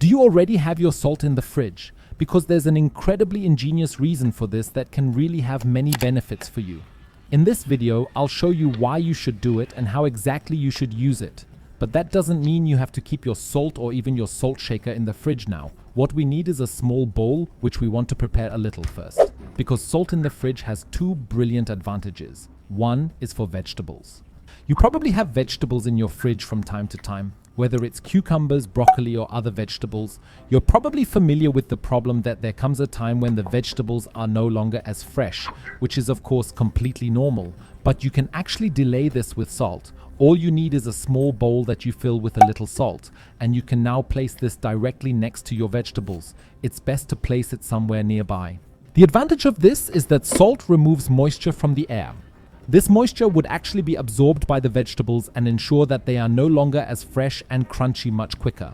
Do you already have your salt in the fridge? Because there's an incredibly ingenious reason for this that can really have many benefits for you. In this video, I'll show you why you should do it and how exactly you should use it. But that doesn't mean you have to keep your salt or even your salt shaker in the fridge now. What we need is a small bowl, which we want to prepare a little first. Because salt in the fridge has two brilliant advantages. One is for vegetables. You probably have vegetables in your fridge from time to time. Whether it's cucumbers, broccoli, or other vegetables, you're probably familiar with the problem that there comes a time when the vegetables are no longer as fresh, which is of course completely normal. But you can actually delay this with salt. All you need is a small bowl that you fill with a little salt, and you can now place this directly next to your vegetables. It's best to place it somewhere nearby. The advantage of this is that salt removes moisture from the air. This moisture would actually be absorbed by the vegetables and ensure that they are no longer as fresh and crunchy much quicker.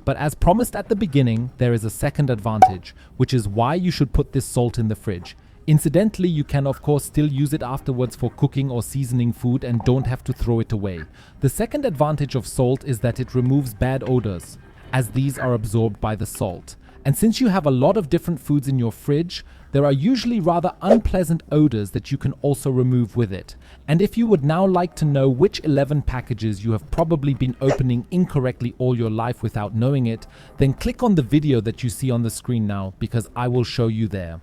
But as promised at the beginning, there is a second advantage, which is why you should put this salt in the fridge. Incidentally, you can of course still use it afterwards for cooking or seasoning food and don't have to throw it away. The second advantage of salt is that it removes bad odors, as these are absorbed by the salt. And since you have a lot of different foods in your fridge, there are usually rather unpleasant odors that you can also remove with it. And if you would now like to know which 11 packages you have probably been opening incorrectly all your life without knowing it, then click on the video that you see on the screen now, because I will show you there.